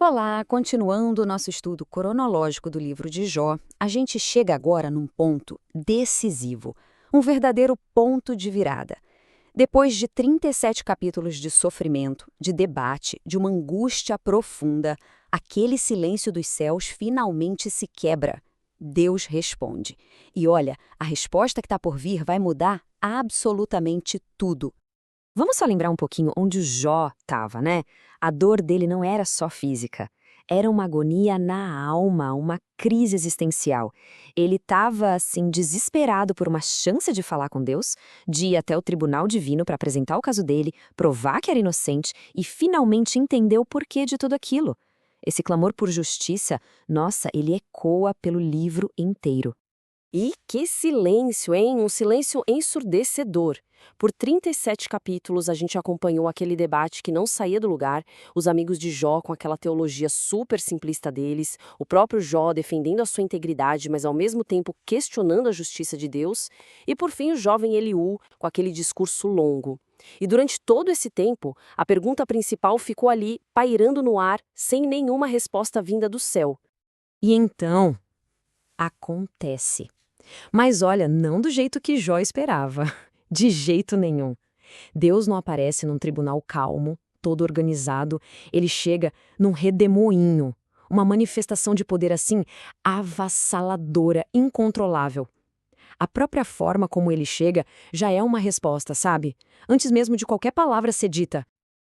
Olá, continuando o nosso estudo cronológico do livro de Jó, a gente chega agora num ponto decisivo, um verdadeiro ponto de virada. Depois de 37 capítulos de sofrimento, de debate, de uma angústia profunda, aquele silêncio dos céus finalmente se quebra. Deus responde. E olha, a resposta que está por vir vai mudar absolutamente tudo. Vamos só lembrar um pouquinho onde o Jó estava, né? A dor dele não era só física. Era uma agonia na alma, uma crise existencial. Ele estava, assim, desesperado por uma chance de falar com Deus, de ir até o tribunal divino para apresentar o caso dele, provar que era inocente e finalmente entender o porquê de tudo aquilo. Esse clamor por justiça, nossa, ele ecoa pelo livro inteiro. E que silêncio, hein? Um silêncio ensurdecedor. Por 37 capítulos, a gente acompanhou aquele debate que não saía do lugar, os amigos de Jó com aquela teologia super simplista deles, o próprio Jó defendendo a sua integridade, mas ao mesmo tempo questionando a justiça de Deus, e por fim o jovem Eliú com aquele discurso longo. E durante todo esse tempo, a pergunta principal ficou ali, pairando no ar, sem nenhuma resposta vinda do céu. E então, acontece. Mas olha, não do jeito que Jó esperava. De jeito nenhum. Deus não aparece num tribunal calmo, todo organizado. Ele chega num redemoinho. Uma manifestação de poder assim, avassaladora, incontrolável. A própria forma como ele chega já é uma resposta, sabe? Antes mesmo de qualquer palavra ser dita.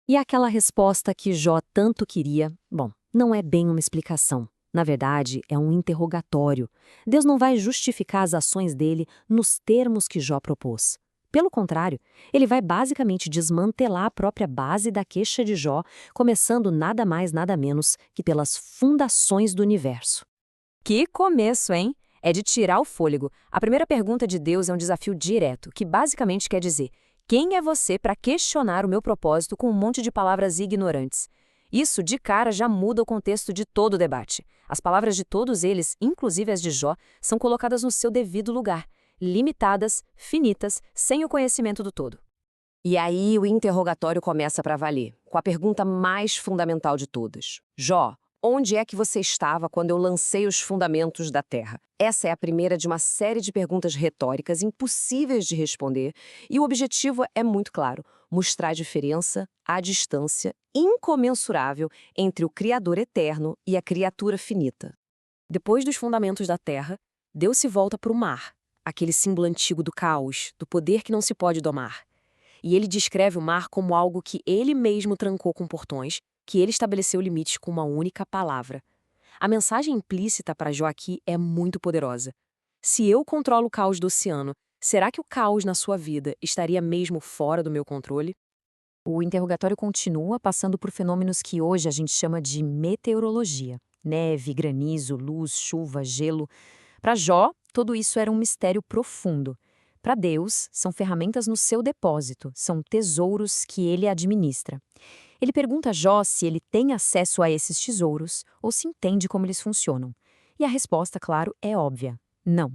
E aquela resposta que Jó tanto queria, bom, não é bem uma explicação. Na verdade, é um interrogatório. Deus não vai justificar as ações dele nos termos que Jó propôs. Pelo contrário, ele vai basicamente desmantelar a própria base da queixa de Jó, começando nada mais nada menos que pelas fundações do universo. Que começo, hein? É de tirar o fôlego. A primeira pergunta de Deus é um desafio direto, que basicamente quer dizer: quem é você para questionar o meu propósito com um monte de palavras ignorantes? Isso, de cara, já muda o contexto de todo o debate. As palavras de todos eles, inclusive as de Jó, são colocadas no seu devido lugar, limitadas, finitas, sem o conhecimento do todo. E aí o interrogatório começa para valer, com a pergunta mais fundamental de todas. Jó, onde é que você estava quando eu lancei os fundamentos da terra? Essa é a primeira de uma série de perguntas retóricas impossíveis de responder, e o objetivo é muito claro: mostrar a diferença, a distância incomensurável entre o Criador eterno e a criatura finita. Depois dos fundamentos da terra, Deus se volta para o mar, aquele símbolo antigo do caos, do poder que não se pode domar. E ele descreve o mar como algo que ele mesmo trancou com portões, que ele estabeleceu limites com uma única palavra. A mensagem implícita para Jó aqui é muito poderosa. Se eu controlo o caos do oceano, será que o caos na sua vida estaria mesmo fora do meu controle? O interrogatório continua passando por fenômenos que hoje a gente chama de meteorologia. Neve, granizo, luz, chuva, gelo. Para Jó, tudo isso era um mistério profundo. Para Deus, são ferramentas no seu depósito, são tesouros que ele administra. Ele pergunta a Jó se ele tem acesso a esses tesouros ou se entende como eles funcionam. E a resposta, claro, é óbvia: não.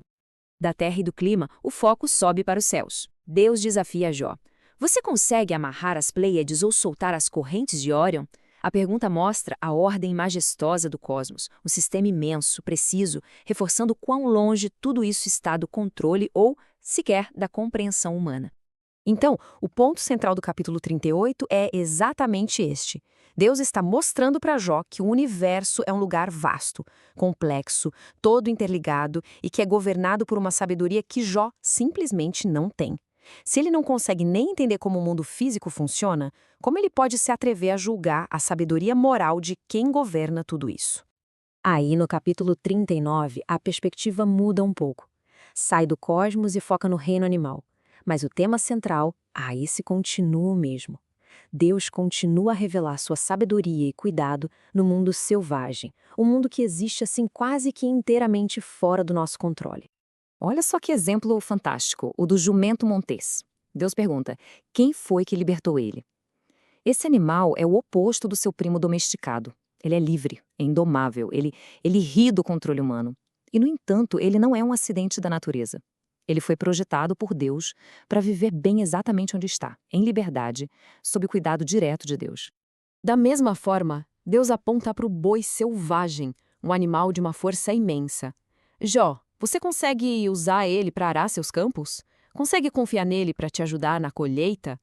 Da terra e do clima, o foco sobe para os céus. Deus desafia Jó: você consegue amarrar as Pleiades ou soltar as correntes de Órion? A pergunta mostra a ordem majestosa do cosmos, um sistema imenso, preciso, reforçando quão longe tudo isso está do controle ou, sequer, da compreensão humana. Então, o ponto central do capítulo 38 é exatamente este. Deus está mostrando para Jó que o universo é um lugar vasto, complexo, todo interligado e que é governado por uma sabedoria que Jó simplesmente não tem. Se ele não consegue nem entender como o mundo físico funciona, como ele pode se atrever a julgar a sabedoria moral de quem governa tudo isso? Aí, no capítulo 39, a perspectiva muda um pouco. Sai do cosmos e foca no reino animal. Mas o tema central, esse continua o mesmo. Deus continua a revelar sua sabedoria e cuidado no mundo selvagem, um mundo que existe assim quase que inteiramente fora do nosso controle. Olha só que exemplo fantástico, o do jumento montês. Deus pergunta: quem foi que libertou ele? Esse animal é o oposto do seu primo domesticado. Ele é livre, é indomável, ele ri do controle humano. E, no entanto, ele não é um acidente da natureza. Ele foi projetado por Deus para viver bem exatamente onde está, em liberdade, sob o cuidado direto de Deus. Da mesma forma, Deus aponta para o boi selvagem, um animal de uma força imensa. Jó, você consegue usar ele para arar seus campos? Consegue confiar nele para te ajudar na colheita?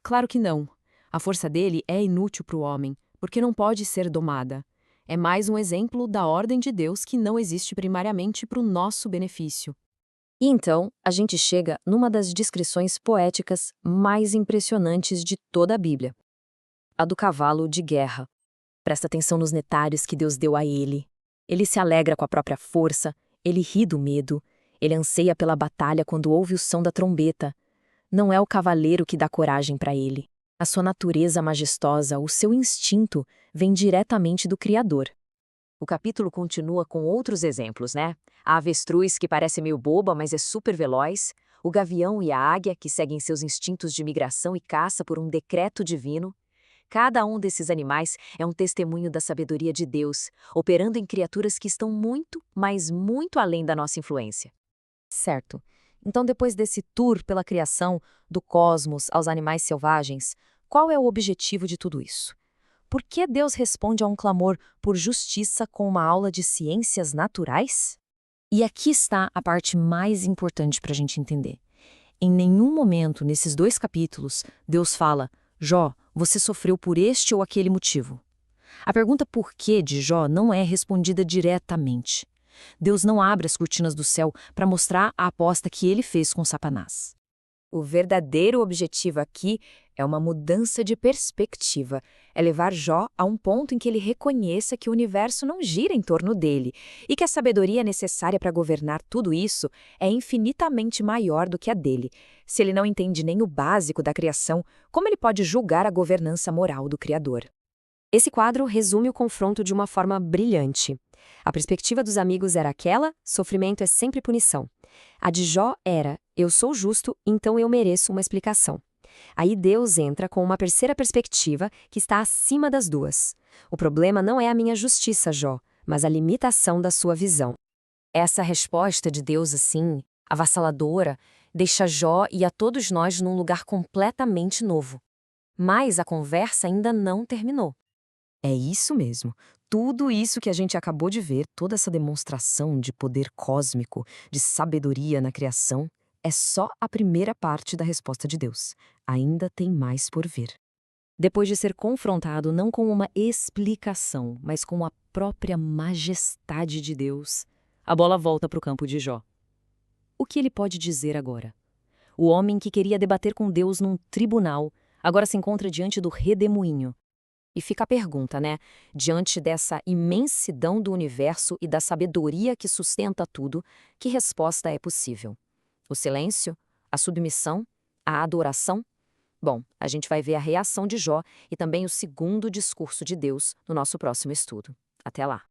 Claro que não. A força dele é inútil para o homem, porque não pode ser domada. É mais um exemplo da ordem de Deus que não existe primariamente para o nosso benefício. E então, a gente chega numa das descrições poéticas mais impressionantes de toda a Bíblia. A do cavalo de guerra. Presta atenção nos detalhes que Deus deu a ele. Ele se alegra com a própria força, ele ri do medo, ele anseia pela batalha quando ouve o som da trombeta. Não é o cavaleiro que dá coragem para ele. A sua natureza majestosa, o seu instinto, vem diretamente do Criador. O capítulo continua com outros exemplos, né? A avestruz, que parece meio boba, mas é super veloz. O gavião e a águia, que seguem seus instintos de migração e caça por um decreto divino. Cada um desses animais é um testemunho da sabedoria de Deus, operando em criaturas que estão muito, mas muito além da nossa influência. Certo. Então, depois desse tour pela criação, do cosmos aos animais selvagens, qual é o objetivo de tudo isso? Por que Deus responde a um clamor por justiça com uma aula de ciências naturais? E aqui está a parte mais importante para a gente entender. Em nenhum momento nesses 2 capítulos, Deus fala: Jó, você sofreu por este ou aquele motivo. A pergunta por quê de Jó não é respondida diretamente. Deus não abre as cortinas do céu para mostrar a aposta que ele fez com Satanás. O verdadeiro objetivo aqui é uma mudança de perspectiva, é levar Jó a um ponto em que ele reconheça que o universo não gira em torno dele e que a sabedoria necessária para governar tudo isso é infinitamente maior do que a dele. Se ele não entende nem o básico da criação, como ele pode julgar a governança moral do Criador? Esse quadro resume o confronto de uma forma brilhante. A perspectiva dos amigos era aquela: sofrimento é sempre punição. A de Jó era: eu sou justo, então eu mereço uma explicação. Aí Deus entra com uma terceira perspectiva que está acima das duas. O problema não é a minha justiça, Jó, mas a limitação da sua visão. Essa resposta de Deus assim, avassaladora, deixa Jó e a todos nós num lugar completamente novo. Mas a conversa ainda não terminou. É isso mesmo. Tudo isso que a gente acabou de ver, toda essa demonstração de poder cósmico, de sabedoria na criação, é só a primeira parte da resposta de Deus. Ainda tem mais por vir. Depois de ser confrontado não com uma explicação, mas com a própria majestade de Deus, a bola volta para o campo de Jó. O que ele pode dizer agora? O homem que queria debater com Deus num tribunal, agora se encontra diante do redemoinho. E fica a pergunta, né? Diante dessa imensidão do universo e da sabedoria que sustenta tudo, que resposta é possível? O silêncio? A submissão? A adoração? Bom, a gente vai ver a reação de Jó e também o segundo discurso de Deus no nosso próximo estudo. Até lá!